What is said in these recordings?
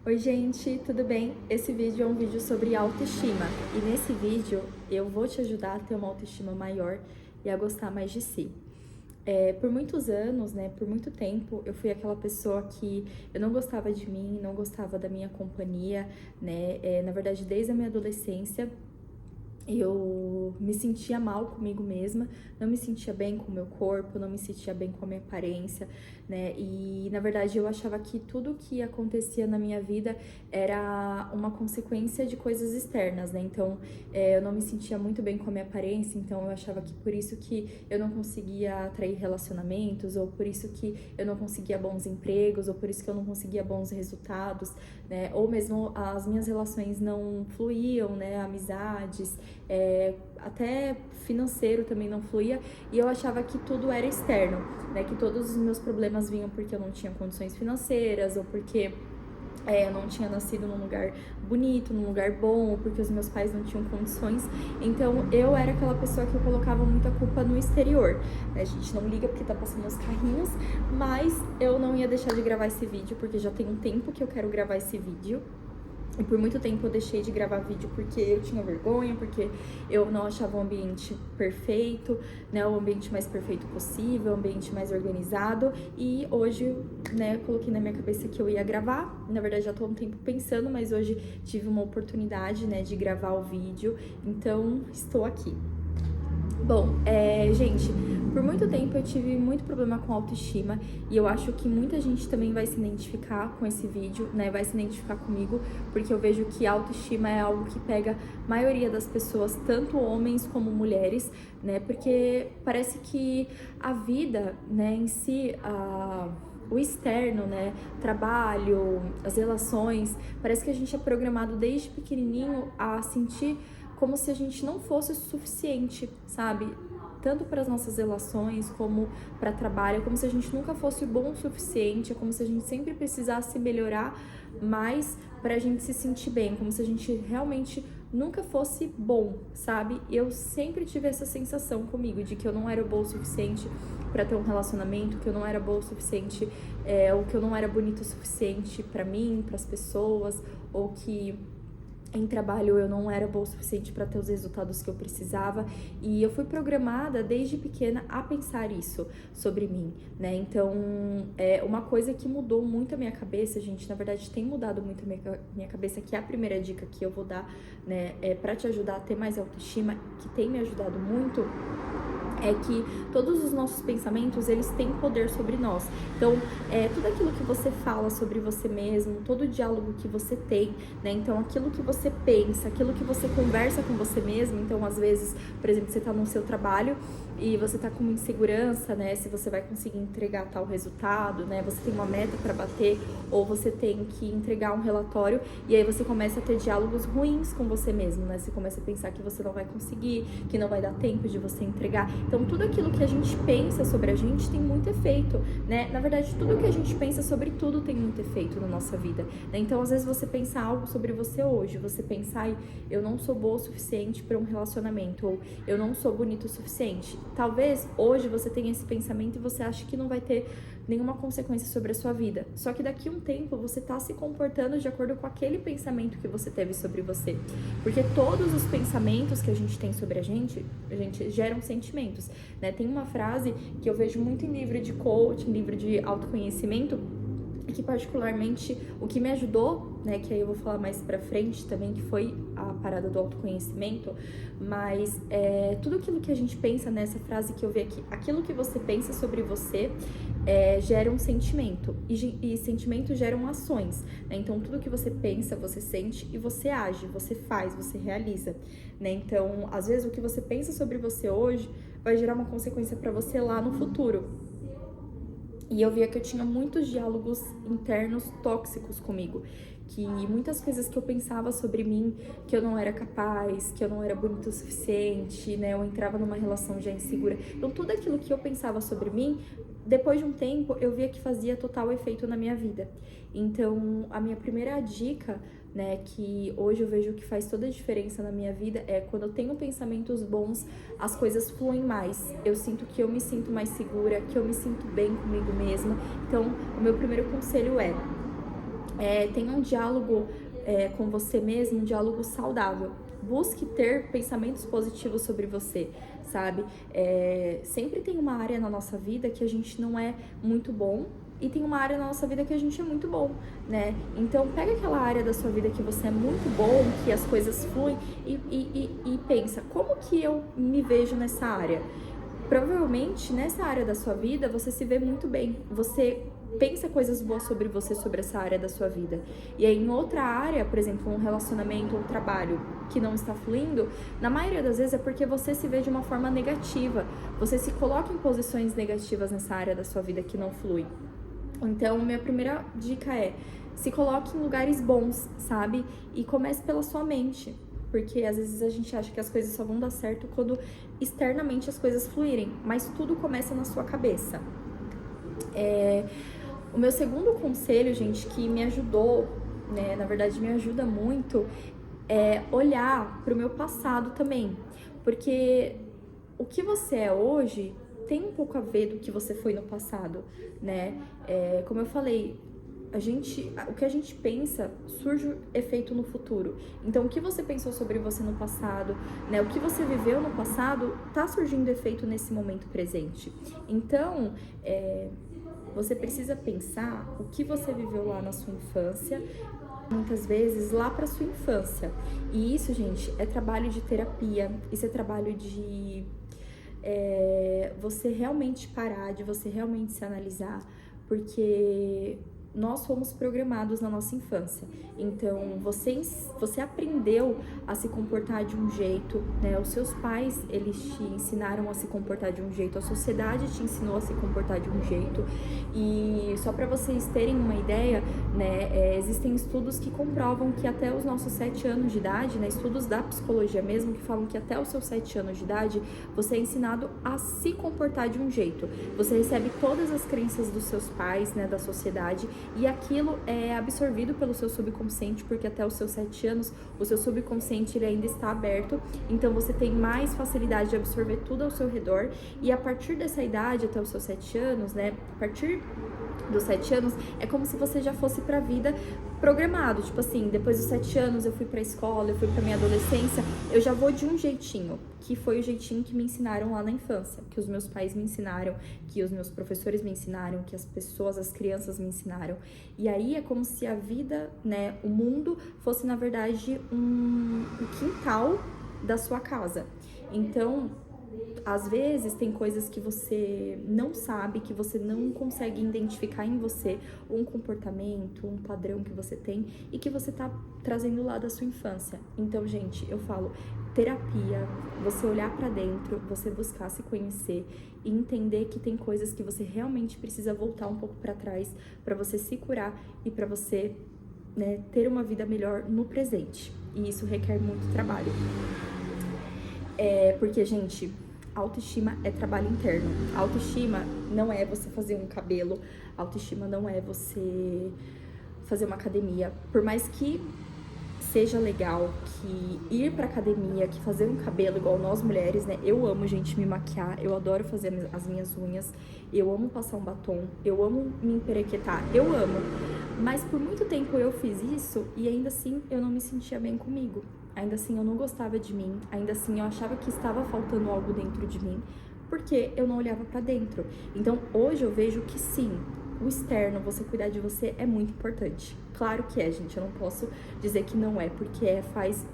Oi gente, tudo bem? Esse vídeo é um vídeo sobre autoestima e nesse vídeo eu vou te ajudar a ter uma autoestima maior e a gostar mais de si. Por muitos anos, por muito tempo, eu fui aquela pessoa que eu não gostava de mim, não gostava da minha companhia, na verdade, desde a minha adolescência, eu me sentia mal comigo mesma, não me sentia bem com o meu corpo, não me sentia bem com a minha aparência, E, na verdade, eu achava que tudo que acontecia na minha vida era uma consequência de coisas externas, Então, eu não me sentia muito bem com a minha aparência, então eu achava que por isso que eu não conseguia atrair relacionamentos, ou por isso que eu não conseguia bons empregos, ou por isso que eu não conseguia bons resultados, Ou mesmo as minhas relações não fluíam, Amizades, até financeiro também não fluía, e eu achava que tudo era externo, que todos os meus problemas vinham porque eu não tinha condições financeiras, ou porque eu não tinha nascido num lugar bonito, num lugar bom, ou porque os meus pais não tinham condições. Então eu era aquela pessoa que eu colocava muita culpa no exterior, A gente não liga porque tá passando os carrinhos, mas eu não ia deixar de gravar esse vídeo, porque já tem um tempo que eu quero gravar esse vídeo. E por muito tempo eu deixei de gravar vídeo porque eu tinha vergonha, porque eu não achava o ambiente perfeito, o ambiente mais perfeito possível, o ambiente mais organizado. E hoje, coloquei na minha cabeça que eu ia gravar. Na verdade, já tô há um tempo pensando, mas hoje tive uma oportunidade, de gravar o vídeo. Então, estou aqui. Bom, gente, por muito tempo eu tive muito problema com autoestima e eu acho que muita gente também vai se identificar com esse vídeo, Vai se identificar comigo, porque eu vejo que autoestima é algo que pega a maioria das pessoas, tanto homens como mulheres, Porque parece que a vida, em si, o externo, trabalho, as relações, parece que a gente é programado desde pequenininho a sentir como se a gente não fosse o suficiente, sabe? Tanto para as nossas relações como para trabalho, como se a gente nunca fosse bom o suficiente, é como se a gente sempre precisasse melhorar mais para a gente se sentir bem, como se a gente realmente nunca fosse bom, sabe? Eu sempre tive essa sensação comigo de que eu não era boa o suficiente para ter um relacionamento, que eu não era boa o suficiente, ou que eu não era bonita o suficiente para mim, para as pessoas, ou que em trabalho eu não era boa o suficiente para ter os resultados que eu precisava, e eu fui programada desde pequena a pensar isso sobre mim, Então, uma coisa que mudou muito a minha cabeça, gente, na verdade tem mudado muito a minha cabeça, que é a primeira dica que eu vou dar, para te ajudar a ter mais autoestima, que tem me ajudado muito, é que todos os nossos pensamentos, eles têm poder sobre nós. Então, tudo aquilo que você fala sobre você mesmo, todo o diálogo que você tem, Então, aquilo que você pensa, aquilo que você conversa com você mesmo. Então, às vezes, por exemplo, você tá no seu trabalho e você tá com uma insegurança, se você vai conseguir entregar tal resultado, Você tem uma meta para bater, ou você tem que entregar um relatório, e aí você começa a ter diálogos ruins com você mesmo, Você começa a pensar que você não vai conseguir, que não vai dar tempo de você entregar. Então, tudo aquilo que a gente pensa sobre a gente tem muito efeito, Na verdade, tudo que a gente pensa sobre tudo tem muito efeito na nossa vida, Então, às vezes você pensa algo sobre você hoje, você pensa, ai, eu não sou boa o suficiente para um relacionamento, ou eu não sou bonito o suficiente. Talvez hoje você tenha esse pensamento e você acha que não vai ter nenhuma consequência sobre a sua vida. Só que daqui a um tempo você tá se comportando de acordo com aquele pensamento que você teve sobre você. Porque todos os pensamentos que a gente tem sobre a gente geram sentimentos, Tem uma frase que eu vejo muito em livro de coaching, livro de autoconhecimento, que particularmente o que me ajudou, que aí eu vou falar mais pra frente também, que foi a parada do autoconhecimento, mas tudo aquilo que a gente pensa nessa frase que eu vi aqui, aquilo que você pensa sobre você gera um sentimento, e sentimentos geram ações, Então tudo que você pensa, você sente e você age, você faz, você realiza, Então, às vezes o que você pensa sobre você hoje vai gerar uma consequência pra você lá no futuro. E eu via que eu tinha muitos diálogos internos tóxicos comigo, que muitas coisas que eu pensava sobre mim, que eu não era capaz, que eu não era bonita o suficiente, Eu entrava numa relação já insegura. Então, tudo aquilo que eu pensava sobre mim, depois de um tempo, eu via que fazia total efeito na minha vida. Então, a minha primeira dica, que hoje eu vejo que faz toda a diferença na minha vida, é quando eu tenho pensamentos bons, as coisas fluem mais. Eu sinto que eu me sinto mais segura, que eu me sinto bem comigo mesma. Então, o meu primeiro conselho é: Tenha um diálogo com você mesmo, um diálogo saudável. Busque ter pensamentos positivos sobre você, sabe? Sempre tem uma área na nossa vida que a gente não é muito bom e tem uma área na nossa vida que a gente é muito bom, né? Então, pega aquela área da sua vida que você é muito bom, que as coisas fluem e pensa, como que eu me vejo nessa área? Provavelmente, nessa área da sua vida, você se vê muito bem. Você pensa coisas boas sobre você, sobre essa área da sua vida. E aí, em outra área, por exemplo, um relacionamento ou um trabalho que não está fluindo, na maioria das vezes é porque você se vê de uma forma negativa. Você se coloca em posições negativas nessa área da sua vida que não flui. Então, minha primeira dica é: se coloque em lugares bons, sabe? E comece pela sua mente. Porque às vezes a gente acha que as coisas só vão dar certo quando externamente as coisas fluírem, mas tudo começa na sua cabeça. O meu segundo conselho, gente, que me ajudou, né, na verdade me ajuda muito, é olhar para o meu passado também. Porque o que você é hoje tem um pouco a ver do que você foi no passado, né? Como eu falei, o que a gente pensa surge efeito no futuro. Então, o que você pensou sobre você no passado, né? O que você viveu no passado, tá surgindo efeito nesse momento presente. Então, você precisa pensar o que você viveu lá na sua infância, muitas vezes lá para sua infância. E isso, gente, é trabalho de terapia. Isso é trabalho de você realmente parar, de você realmente se analisar, porque nós fomos programados na nossa infância. Então, você aprendeu a se comportar de um jeito, né? Os seus pais, eles te ensinaram a se comportar de um jeito, a sociedade te ensinou a se comportar de um jeito. E só para vocês terem uma ideia, né? Existem estudos que comprovam que até os nossos 7 anos de idade, né? Estudos da psicologia mesmo, que falam que até os seus 7 anos de idade, você é ensinado a se comportar de um jeito. Você recebe todas as crenças dos seus pais, né? Da sociedade, e aquilo é absorvido pelo seu subconsciente, porque até os seus 7 anos, o seu subconsciente ele ainda está aberto, então você tem mais facilidade de absorver tudo ao seu redor, e a partir dessa idade, até os seus 7 anos, né, a partir dos 7 anos, é como se você já fosse pra vida programado, tipo assim, depois dos 7 anos eu fui pra escola, eu fui pra minha adolescência, eu já vou de um jeitinho, que foi o jeitinho que me ensinaram lá na infância, que os meus pais me ensinaram, que os meus professores me ensinaram, que as pessoas, as crianças me ensinaram. E aí é como se a vida, né, o mundo fosse na verdade um quintal da sua casa. Então, às vezes tem coisas que você não sabe, que você não consegue identificar em você, um comportamento, um padrão que você tem e que você tá trazendo lá da sua infância. Então, gente, eu falo, terapia, você olhar pra dentro, você buscar se conhecer e entender que tem coisas que você realmente precisa voltar um pouco pra trás pra você se curar e pra você, né, ter uma vida melhor no presente. E isso requer muito trabalho. Porque, gente, autoestima é trabalho interno. Autoestima não é você fazer um cabelo, autoestima não é você fazer uma academia. Por mais que seja legal, que ir pra academia, que fazer um cabelo igual nós mulheres, né? Eu amo, gente, me maquiar, eu adoro fazer as minhas unhas, eu amo passar um batom, eu amo me emperequetar, eu amo. Mas por muito tempo eu fiz isso e ainda assim eu não me sentia bem comigo. Ainda assim eu não gostava de mim, ainda assim eu achava que estava faltando algo dentro de mim, porque eu não olhava pra dentro. Então hoje eu vejo que sim, o externo, você cuidar de você é muito importante. Claro que é, gente, eu não posso dizer que não é, porque faz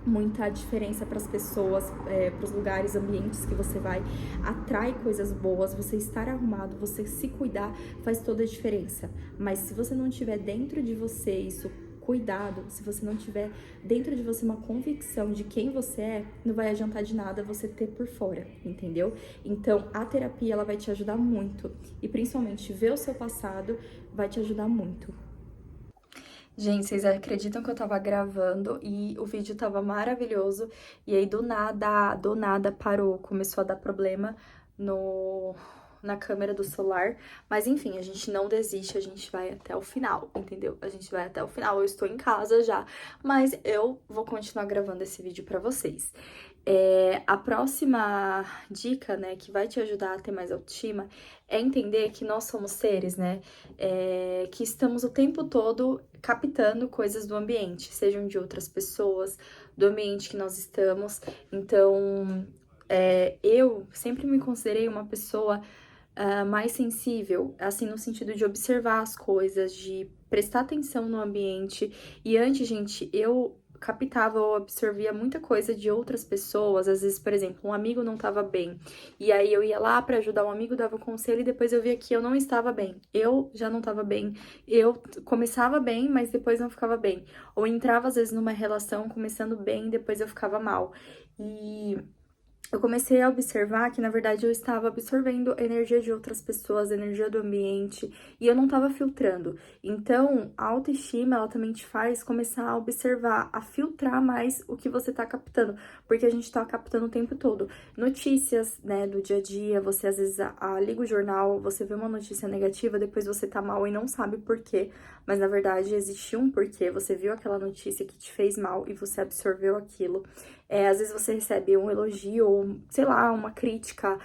muita diferença para as pessoas, para os lugares, ambientes que você vai, atrai coisas boas, você estar arrumado, você se cuidar faz toda a diferença. Mas se você não tiver dentro de você isso, cuidado, se você não tiver dentro de você uma convicção de quem você é, não vai adiantar de nada você ter por fora, entendeu? Então, a terapia, ela vai te ajudar muito. E principalmente, ver o seu passado vai te ajudar muito. Gente, vocês acreditam que eu tava gravando e o vídeo tava maravilhoso e aí do nada parou, começou a dar problema na câmera do celular, mas enfim, a gente não desiste, a gente vai até o final, entendeu? A gente vai até o final, eu estou em casa já, mas eu vou continuar gravando esse vídeo pra vocês. A próxima dica, né, que vai te ajudar a ter mais autoestima é entender que nós somos seres, né, que estamos o tempo todo captando coisas do ambiente, sejam de outras pessoas, do ambiente que nós estamos. Então, eu sempre me considerei uma pessoa mais sensível, assim, no sentido de observar as coisas, de prestar atenção no ambiente. E antes, gente, eu captava ou absorvia muita coisa de outras pessoas. Às vezes, por exemplo, um amigo não estava bem, e aí eu ia lá para ajudar um amigo, dava conselho, e depois eu via que eu não estava bem. Eu já não estava bem. Eu começava bem, mas depois não ficava bem. Ou entrava, às vezes, numa relação começando bem, depois eu ficava mal. E eu comecei a observar que, na verdade, eu estava absorvendo a energia de outras pessoas, a energia do ambiente, e eu não estava filtrando. Então, a autoestima, ela também te faz começar a observar, a filtrar mais o que você está captando, porque a gente está captando o tempo todo. Notícias, né, do dia a dia, você às vezes liga o jornal, você vê uma notícia negativa, depois você tá mal e não sabe por quê, mas na verdade existe um porquê, você viu aquela notícia que te fez mal e você absorveu aquilo. Às vezes você recebe um elogio ou, sei lá, uma crítica,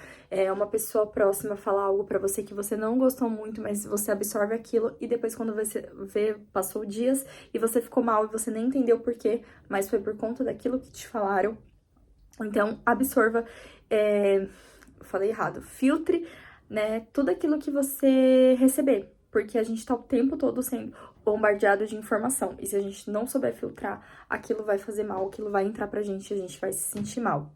uma pessoa próxima falar algo pra você que você não gostou muito, mas você absorve aquilo e depois quando você vê, passou dias e você ficou mal e você nem entendeu por quê, mas foi por conta daquilo que te falaram. Então, absorva, falei errado, filtre, né, tudo aquilo que você receber, porque a gente tá o tempo todo sendo bombardeado de informação, e se a gente não souber filtrar, aquilo vai fazer mal, aquilo vai entrar pra gente e a gente vai se sentir mal.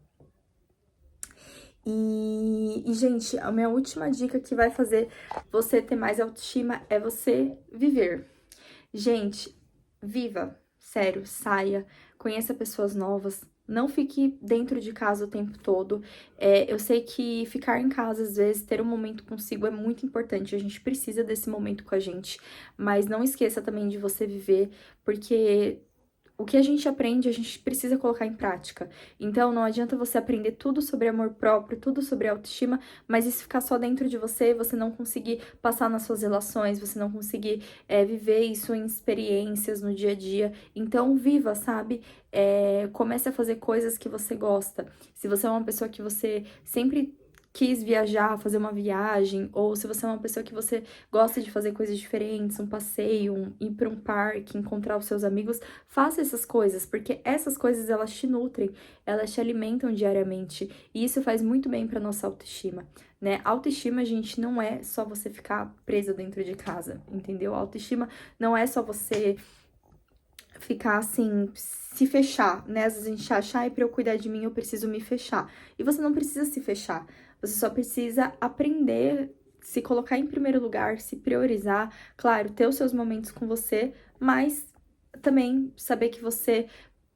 Gente, a minha última dica que vai fazer você ter mais autoestima é você viver. Gente, viva, sério, saia, conheça pessoas novas, não fique dentro de casa o tempo todo. Eu sei que ficar em casa, às vezes, ter um momento consigo é muito importante, a gente precisa desse momento com a gente, mas não esqueça também de você viver, porque o que a gente aprende, a gente precisa colocar em prática. Então, não adianta você aprender tudo sobre amor próprio, tudo sobre autoestima, mas isso ficar só dentro de você, você não conseguir passar nas suas relações, você não conseguir viver isso em experiências no dia a dia. Então, viva, sabe? Comece a fazer coisas que você gosta. Se você é uma pessoa que você sempre quis viajar, fazer uma viagem, ou se você é uma pessoa que você gosta de fazer coisas diferentes, um passeio, ir para um parque, encontrar os seus amigos, faça essas coisas, porque essas coisas elas te nutrem, elas te alimentam diariamente, e isso faz muito bem para nossa autoestima, né? Autoestima, gente, não é só você ficar presa dentro de casa, entendeu? Autoestima não é só você ficar assim, se fechar, né? Às vezes a gente acha, ai, pra eu cuidar de mim, eu preciso me fechar. E você não precisa se fechar. Você só precisa aprender, se colocar em primeiro lugar, se priorizar. Claro, ter os seus momentos com você, mas também saber que você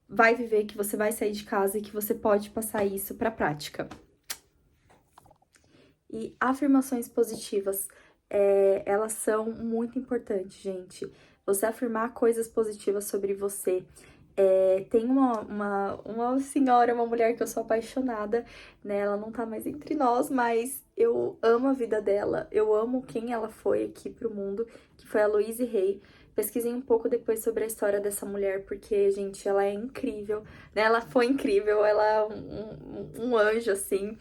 vai viver, que você vai sair de casa e que você pode passar isso pra prática. E afirmações positivas, elas são muito importantes, gente. Você afirmar coisas positivas sobre você. Tem uma senhora, uma mulher que eu sou apaixonada, né? Ela não tá mais entre nós, mas eu amo a vida dela, eu amo quem ela foi aqui pro mundo, que foi a Louise Hay. Pesquisei um pouco depois sobre a história dessa mulher, porque, gente, ela é incrível, né? Ela foi incrível, ela é um anjo, assim,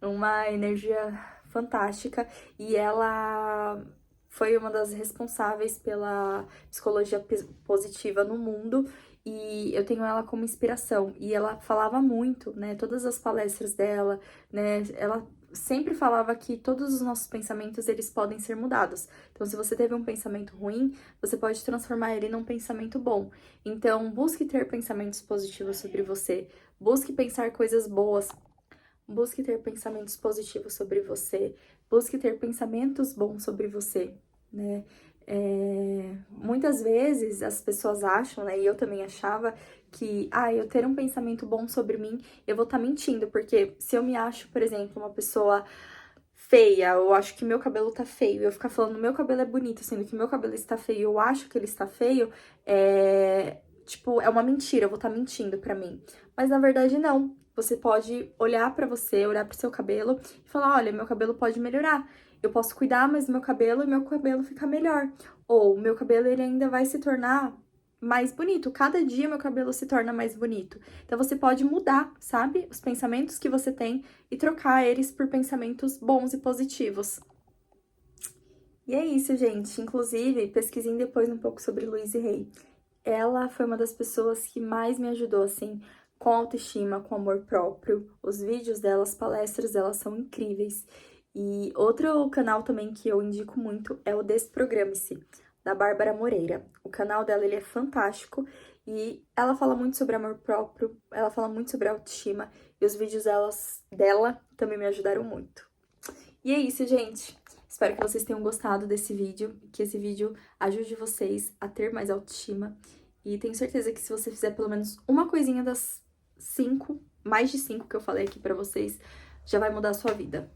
uma energia fantástica, e ela foi uma das responsáveis pela psicologia positiva no mundo, e eu tenho ela como inspiração, e ela falava muito, né, todas as palestras dela, né, ela sempre falava que todos os nossos pensamentos, eles podem ser mudados. Então, se você teve um pensamento ruim, você pode transformar ele num pensamento bom. Então, busque ter pensamentos positivos sobre você, busque pensar coisas boas, busque ter pensamentos positivos sobre você, busque ter pensamentos bons sobre você, né? Muitas vezes as pessoas acham, né, e eu também achava, que, eu ter um pensamento bom sobre mim, eu vou estar mentindo, porque se eu me acho, por exemplo, uma pessoa feia, eu acho que meu cabelo tá feio, eu ficar falando meu cabelo é bonito, sendo que meu cabelo está feio, eu acho que ele está feio, tipo, é uma mentira, eu vou estar mentindo pra mim. Mas na verdade não. Você pode olhar pra você, olhar pro seu cabelo e falar, olha, meu cabelo pode melhorar. Eu posso cuidar mais do meu cabelo e meu cabelo ficar melhor. Ou meu cabelo ele ainda vai se tornar mais bonito. Cada dia meu cabelo se torna mais bonito. Então você pode mudar, sabe? Os pensamentos que você tem e trocar eles por pensamentos bons e positivos. E é isso, gente. Inclusive, pesquisem depois um pouco sobre Louise Hay. Ela foi uma das pessoas que mais me ajudou, assim, com autoestima, com amor próprio. Os vídeos dela, as palestras dela são incríveis. E outro canal também que eu indico muito é o Desprograme-se, da Bárbara Moreira. O canal dela, ele é fantástico e ela fala muito sobre amor próprio, ela fala muito sobre autoestima e os vídeos dela também me ajudaram muito. E é isso, gente. Espero que vocês tenham gostado desse vídeo, que esse vídeo ajude vocês a ter mais autoestima. E tenho certeza que se você fizer pelo menos uma coisinha das 5, mais de 5 que eu falei aqui pra vocês, já vai mudar a sua vida.